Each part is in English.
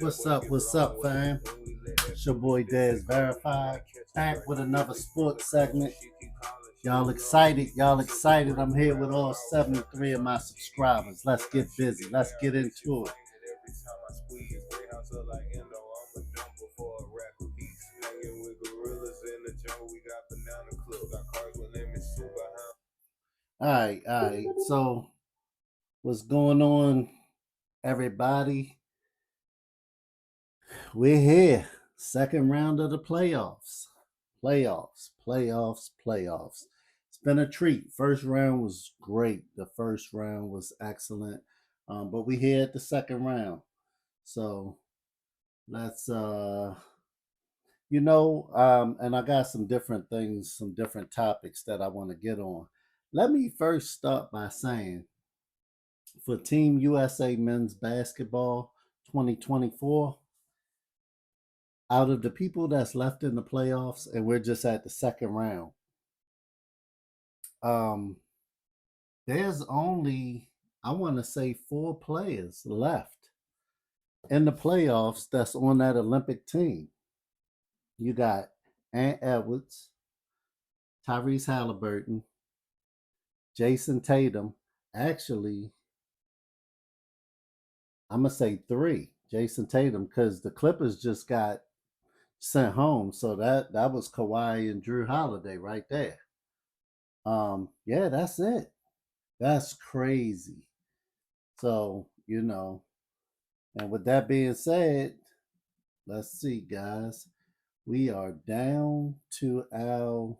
What's up? What's up, fam? It's your boy Dez Verified, back with another sports segment. Y'all excited? Y'all excited? I'm here with all 73 of my subscribers. Let's get busy. Let's get into it. All right. So, what's going on, everybody? We're here. Second round of the playoffs. Playoffs. It's been a treat. First round was great. The first round was excellent. But we here at the second round. So let's and I got some different things, some different topics that I want to get on. Let me first start by saying for Team USA men's basketball 2024, out of the people that's left in the playoffs, and we're just at the second round, um, there's only, I want to say, four players left in the playoffs that's on that Olympic team. You got Ant Edwards, Tyrese Halliburton, Jason Tatum. Actually, I'm gonna say three. Jason Tatum, because the Clippers just got sent home, so that was Kawhi and Drew Holiday right there. Yeah, that's it. That's crazy. So, and with that being said, let's see, guys. We are down to our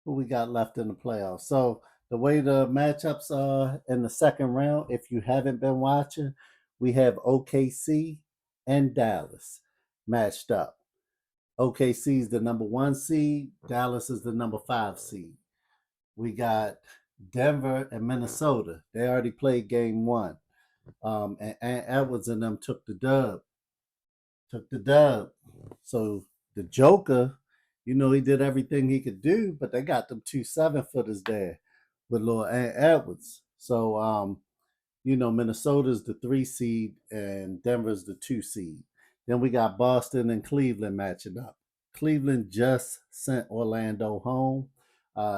who we got left in the playoffs. So the way the matchups are in the second round, if you haven't been watching, we have OKC and Dallas matched up. OKC is the number one seed. Dallas is the number five seed. We got Denver and Minnesota. They already played game one. And Edwards and them took the dub. Took the dub. So the Joker, he did everything he could do, but they got them two 7-footers there with Lord Edwards. So Minnesota's the three seed and Denver's the two seed. Then we got Boston and Cleveland matching up. Cleveland just sent Orlando home.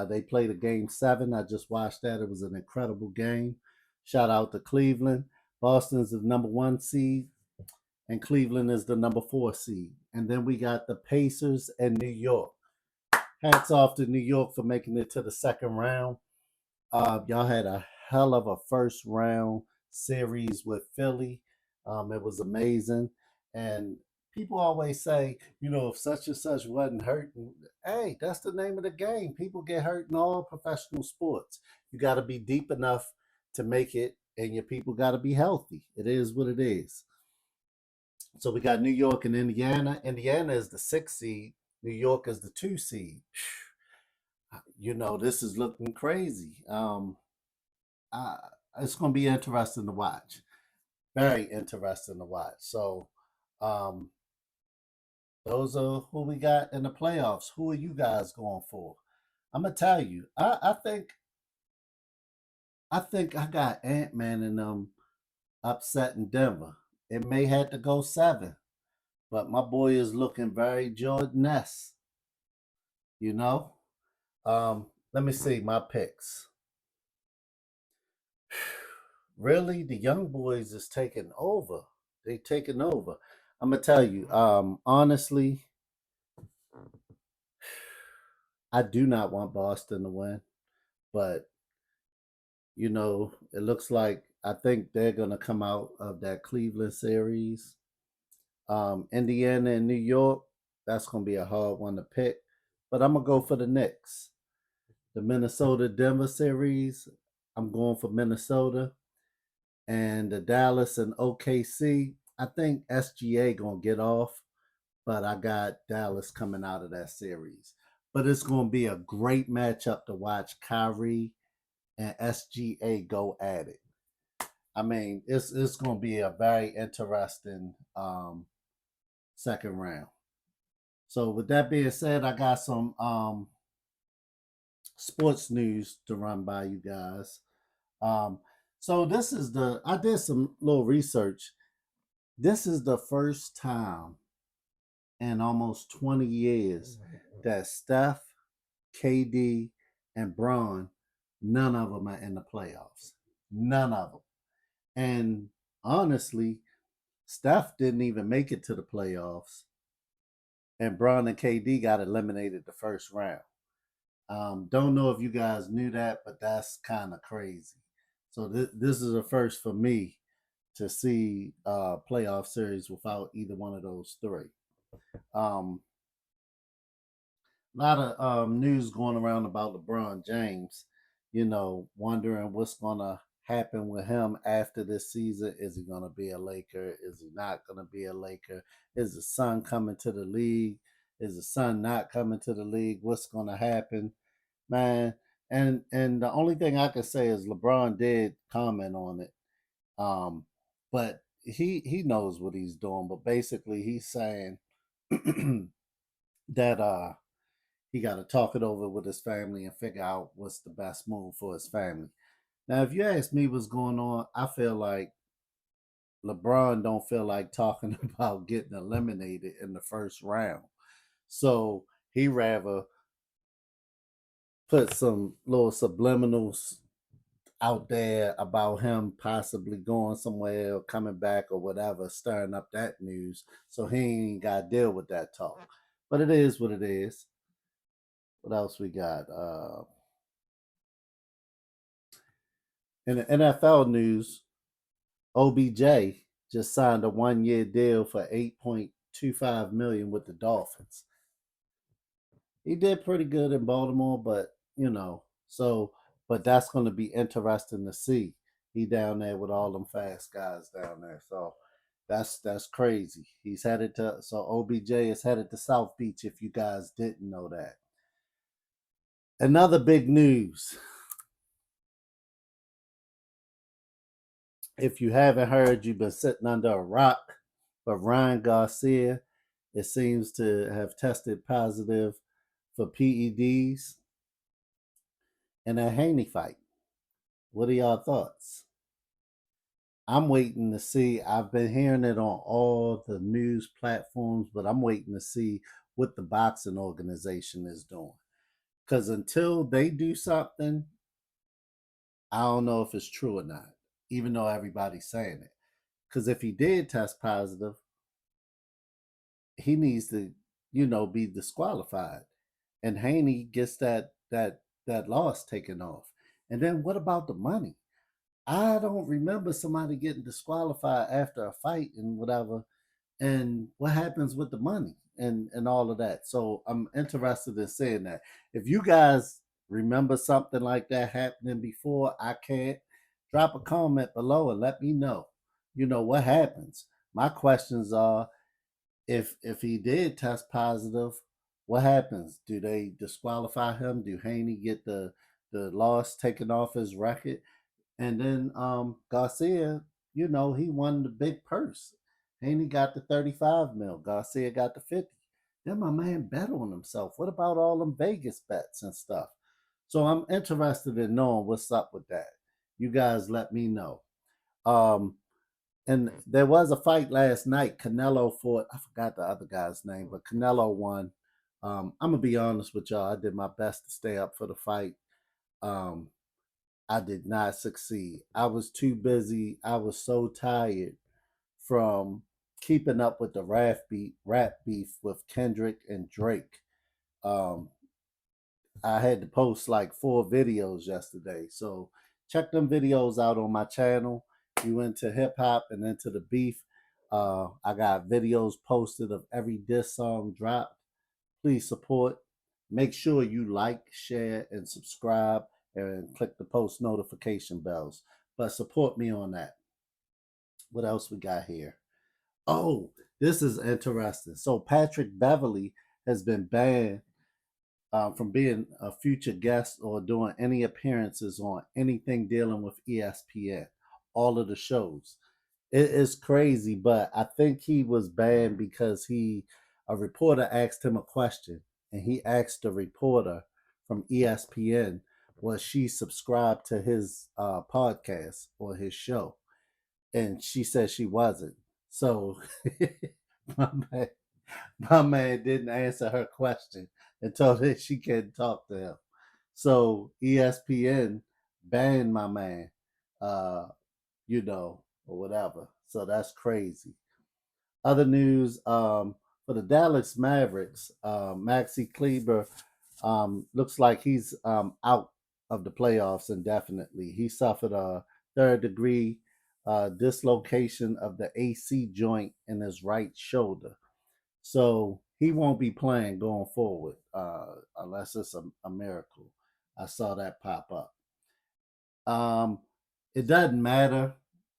They played a game seven. I just watched that. It was an incredible game. Shout out to Cleveland. Boston's the number one seed, and Cleveland is the number four seed. And then we got the Pacers and New York. Hats off to New York for making it to the second round. Y'all had a hell of a first round series with Philly. It was amazing. And people always say, if such and such wasn't hurting, hey, that's the name of the game. People get hurt in all professional sports. You got to be deep enough to make it, and your people got to be healthy. It is what it is. So we got New York and Indiana. Indiana is the sixth seed. New York is the two seed. This is looking crazy. Uh, it's going to be interesting to watch. Very interesting to watch. So, um, those are who we got in the playoffs. Who are you guys going for? I'm gonna tell you. I think I got Ant Man and them upset in Denver. It may have to go seven, but my boy is looking very Jordan-esque. You know. Let me see my picks. Really, the young boys is taking over. They taking over. I'm gonna tell you, honestly, I do not want Boston to win, but it looks like I think they're gonna come out of that Cleveland series. Indiana and New York, that's gonna be a hard one to pick, but I'm gonna go for the Knicks. The Minnesota Denver series, I'm going for Minnesota, and the Dallas and OKC. I think SGA gonna get off, but I got Dallas coming out of that series. But it's going to be a great matchup to watch Kyrie and SGA go at it. I mean, it's going to be a very interesting second round. So with that being said, I got some sports news to run by you guys. So this is I did some little research. This is the first time in almost 20 years that Steph, KD, and Bron, none of them are in the playoffs. None of them. And honestly, Steph didn't even make it to the playoffs, and Bron and KD got eliminated the first round. Don't know if you guys knew that, but that's kind of crazy. So this is a first for me to see a playoff series without either one of those three. Um, a lot of news going around about LeBron James. Wondering what's gonna happen with him after this season. Is he gonna be a Laker? Is he not gonna be a Laker? Is the son coming to the league? Is the son not coming to the league? What's gonna happen, man? And the only thing I can say is LeBron did comment on it, but he knows what he's doing. But basically, he's saying that he got to talk it over with his family and figure out what's the best move for his family. Now, if you ask me what's going on, I feel like LeBron don't feel like talking about getting eliminated in the first round. So he rather put some little subliminals out there about him possibly going somewhere or coming back or whatever, stirring up that news. So he ain't got to deal with that talk. But it is what it is. What else we got? In the NFL news, OBJ just signed a 1-year deal for 8.25 million with the Dolphins. He did pretty good in Baltimore, but but that's going to be interesting to see. He down there with all them fast guys down there, so that's crazy. He's headed to so OBJ is headed to South Beach. If you guys didn't know that, another big news. If you haven't heard, you've been sitting under a rock. But Ryan Garcia, it seems to have tested positive for PEDs in a Haney fight. What are y'all thoughts? I'm waiting to see. I've been hearing it on all the news platforms, but I'm waiting to see what the boxing organization is doing. Because until they do something, I don't know if it's true or not, even though everybody's saying it. Because if he did test positive, he needs to, be disqualified, and Haney gets that loss taken off. And then what about the money? I don't remember somebody getting disqualified after a fight and whatever. And what happens with the money and all of that? So I'm interested in seeing that. If you guys remember something like that happening before, I can't. Drop a comment below and let me know. What happens. My questions are, if he did test positive, what happens? Do they disqualify him? Do Haney get the loss taken off his record? And then Garcia, he won the big purse. Haney got the 35 mil. Garcia got the 50. Then my man bet on himself. What about all them Vegas bets and stuff? So I'm interested in knowing what's up with that. You guys let me know. Um, and there was a fight last night. Canelo fought, I forgot the other guy's name, but Canelo won. I'm going to be honest with y'all. I did my best to stay up for the fight. Um, I did not succeed. I was too busy. I was so tired from keeping up with the rap beef with Kendrick and Drake. Um, I had to post like 4 videos yesterday. So check them videos out on my channel. You into hip hop and into the beef. I got videos posted of every diss song dropped. Please support. Make sure you like, share, and subscribe and click the post notification bells. But support me on that. What else we got here? Oh, this is interesting. So Patrick Beverly has been banned from being a future guest or doing any appearances on anything dealing with ESPN, all of the shows. It is crazy, but I think he was banned because a reporter asked him a question, and he asked the reporter from ESPN, was she subscribed to his podcast or his show, and she said she wasn't. So my man, my man didn't answer her question and told her she couldn't talk to him. So ESPN banned my man, uh, or whatever. So that's crazy. Other news, for the Dallas Mavericks, Maxi Kleber looks like he's out of the playoffs indefinitely. He suffered a third degree dislocation of the AC joint in his right shoulder. So he won't be playing going forward unless it's a miracle. I saw that pop up. Um, it doesn't matter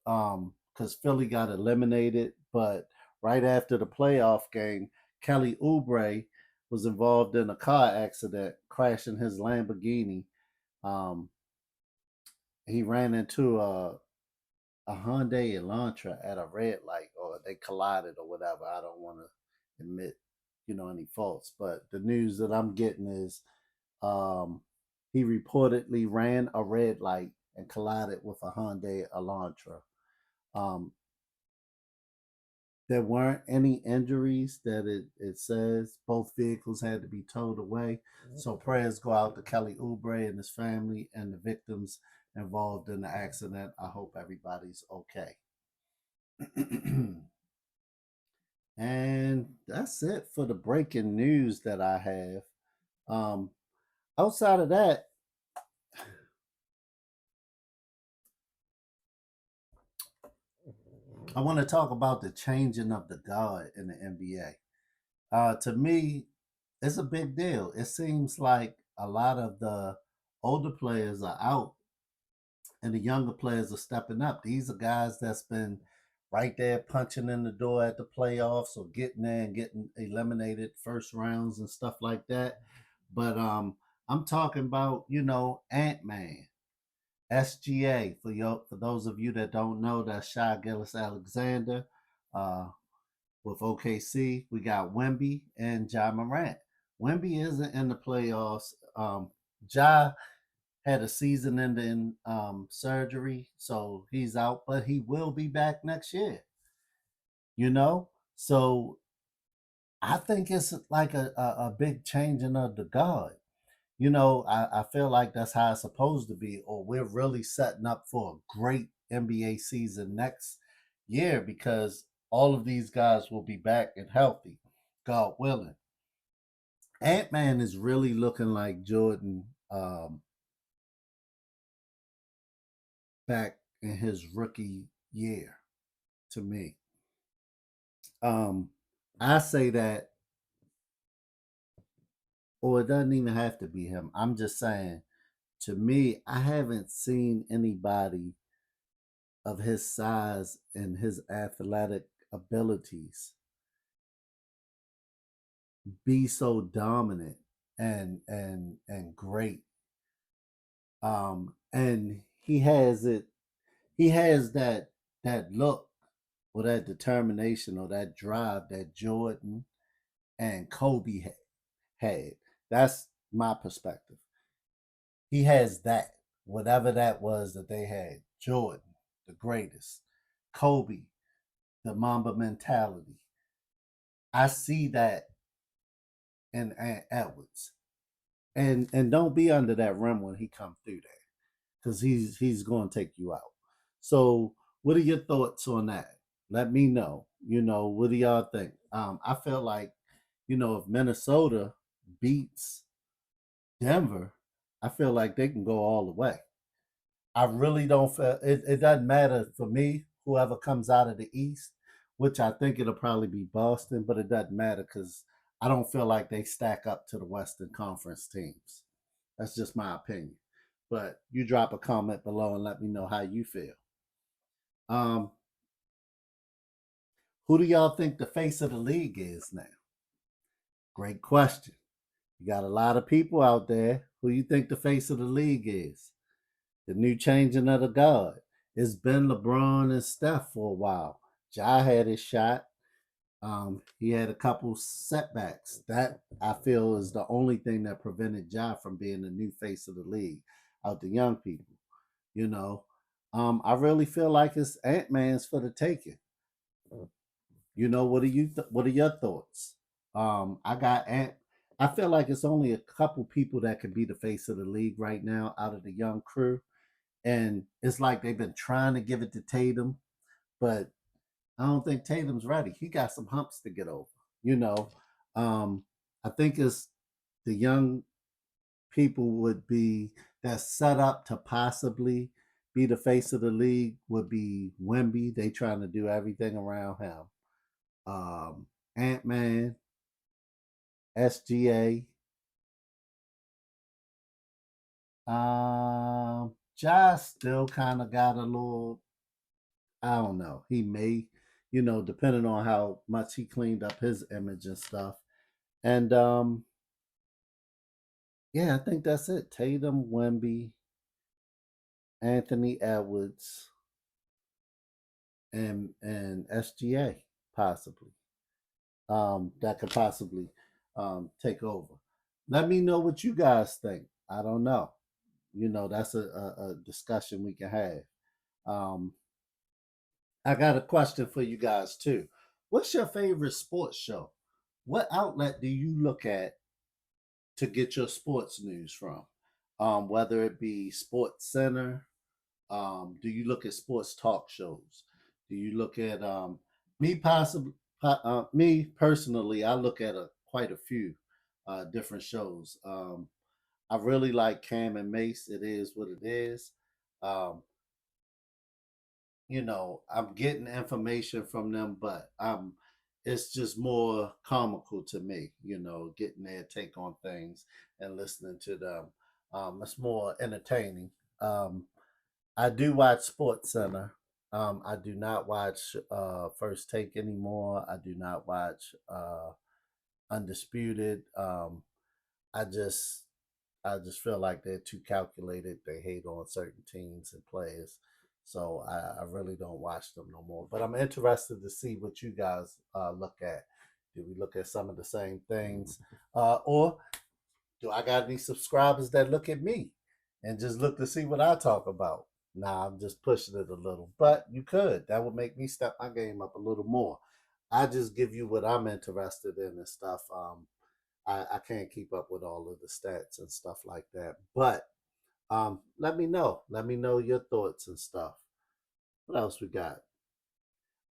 because Philly got eliminated, but right after the playoff game, Kelly Oubre was involved in a car accident, crashing his Lamborghini. Um, he ran into a Hyundai Elantra at a red light, or they collided, or whatever. I don't want to admit, any faults, but the news that I'm getting is um, he reportedly ran a red light and collided with a Hyundai Elantra. Um, there weren't any injuries that it says. Both vehicles had to be towed away. So prayers go out to Kelly Oubre and his family and the victims involved in the accident. I hope everybody's okay. And that's it for the breaking news that I have. Um, outside of that, I want to talk about the changing of the guard in the NBA. To me, it's a big deal. It seems like a lot of the older players are out and the younger players are stepping up. These are guys that's been right there punching in the door at the playoffs or getting there and getting eliminated first rounds and stuff like that. But I'm talking about, Ant Man. SGA for those of you that don't know, that's Shy Gillis Alexander. Uh, with OKC, we got Wemby and Ja Morant. Wemby isn't in the playoffs. Ja had a season-ending surgery, so he's out, but he will be back next year. You know, so I think it's like a big changing of the guard. I feel like that's how it's supposed to be, or we're really setting up for a great NBA season next year because all of these guys will be back and healthy, God willing. Ant Man is really looking like Jordan back in his rookie year to me. Um, I say that, or it doesn't even have to be him. I'm just saying, to me, I haven't seen anybody of his size and his athletic abilities be so dominant and great. And he has that look or that determination or that drive that Jordan and Kobe had. That's my perspective. He has that, whatever that was that they had. Jordan, the greatest. Kobe, the Mamba mentality. I see that in Edwards. And don't be under that rim when he come through there, because he's going to take you out. So, what are your thoughts on that? Let me know. What do y'all think? I feel like, if Minnesota beats Denver, I feel like they can go all the way. I really don't feel it doesn't matter for me, whoever comes out of the East, which I think it'll probably be Boston, but it doesn't matter because I don't feel like they stack up to the Western Conference teams. That's just my opinion. But you drop a comment below and let me know how you feel. Um, who do y'all think the face of the league is now? Great question. You got a lot of people out there. Who you think the face of the league is? The new changing of the guard. It's been LeBron and Steph for a while. Ja had his shot. He had a couple setbacks. That I feel is the only thing that prevented Ja from being the new face of the league out the young people. You know, I really feel like it's Ant Man's for the taking. You know, what are your thoughts? I got Ant. I feel like it's only a couple people that can be the face of the league right now out of the young crew, and it's like they've been trying to give it to Tatum, but I don't think Tatum's ready. He got some humps to get over. You know, um, I think it's the young people would be that's set up to possibly be the face of the league would be Wemby. They trying to do everything around him. Ant Man, SGA, Josh still kind of got a little. I don't know. He may, depending on how much he cleaned up his image and stuff. And yeah, I think that's it. Tatum, Wemby, Anthony Edwards, and SGA possibly. That could possibly take over. Let me know what you guys think. I don't know. That's a discussion we can have. Um, I got a question for you guys too. What's your favorite sports show? What outlet do you look at to get your sports news from? Whether it be Sports Center, do you look at sports talk shows? Do you look at me possibly me personally? I look at quite a few different shows. I really like Cam and Mace. It is what it is. Um, I'm getting information from them, but it's just more comical to me, getting their take on things and listening to them. It's more entertaining. I do watch Sports Center. I do not watch First Take anymore. I do not watch Undisputed. I just I just feel like they're too calculated. They hate on certain teams and players. So I really don't watch them no more. But I'm interested to see what you guys look at. Do we look at some of the same things? Or do I got any subscribers that look at me and just look to see what I talk about? Nah, I'm just pushing it a little. But you could. That would make me step my game up a little more. I just give you what I'm interested in and stuff. I can't keep up with all of the stats and stuff like that. But let me know. Let me know your thoughts and stuff. What else we got?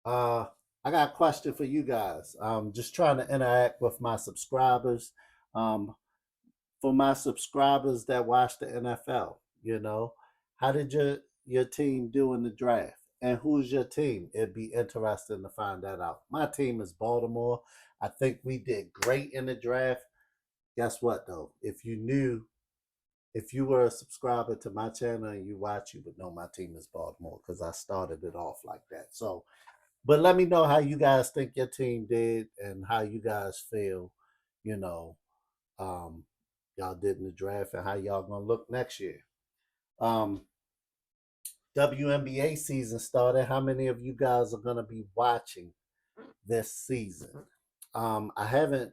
Uh, I got a question for you guys. Just trying to interact with my subscribers. Um, for my subscribers that watch the NFL, how did your team do in the draft? And who's your team? It'd be interesting to find that out. My team is Baltimore. I think we did great in the draft. Guess what though? If you were a subscriber to my channel and you watch, you would know my team is Baltimore because I started it off like that. So, but let me know how you guys think your team did and how you guys feel, you know, um, y'all did in the draft and how y'all gonna look next year. Um, WNBA season started. How many of you guys are gonna be watching this season? I haven't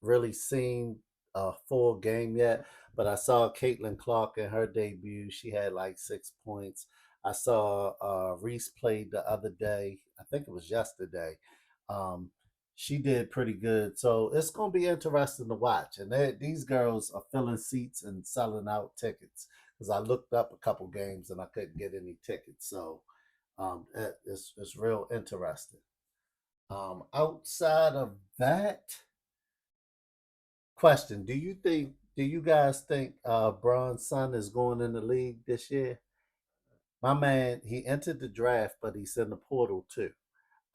really seen a full game yet, but I saw Caitlin Clark in her debut. She had like 6 points. I saw Reese played the other day. I think it was yesterday. Um, she did pretty good. So it's going to be interesting to watch. And these girls are filling seats and selling out tickets because I looked up a couple games and I couldn't get any tickets. So it's real interesting. Outside of that, question: Do you guys think Bron's son is going in the league this year? My man, he entered the draft, but he's in the portal too.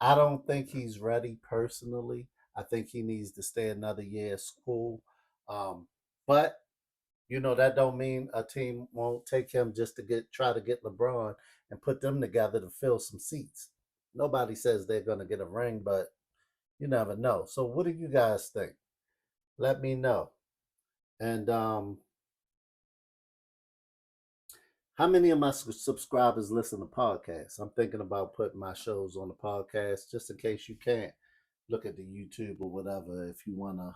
I don't think he's ready personally. I think he needs to stay another year at school. But that don't mean a team won't take him just to try to get LeBron and put them together to fill some seats. Nobody says they're gonna get a ring, but you never know. So what do you guys think? Let me know. And how many of my subscribers listen to podcasts? I'm thinking about putting my shows on the podcast just in case you can't look at the YouTube or whatever. If you want to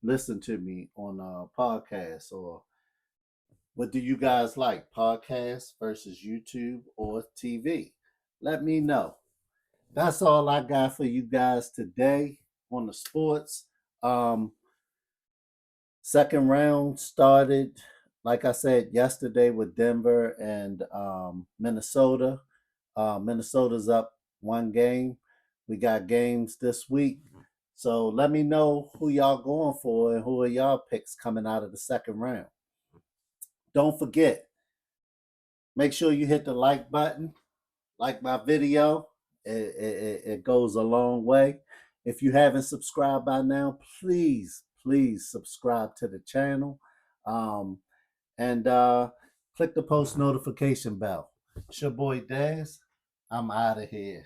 listen to me on a podcast, or what do you guys like, podcasts versus YouTube or TV? Let me know. that's all I got for you guys today on the sports. Um, Second round started, like I said yesterday, with Denver and Minnesota. Minnesota's up one game. We got games this week. So let me know who y'all going for and who are y'all picks coming out of the second round. Don't forget, make sure you hit the like button, like my video. It goes a long way. If you haven't subscribed by now, please subscribe to the channel. Um, and click the post notification bell. It's your boy Daz. I'm out of here.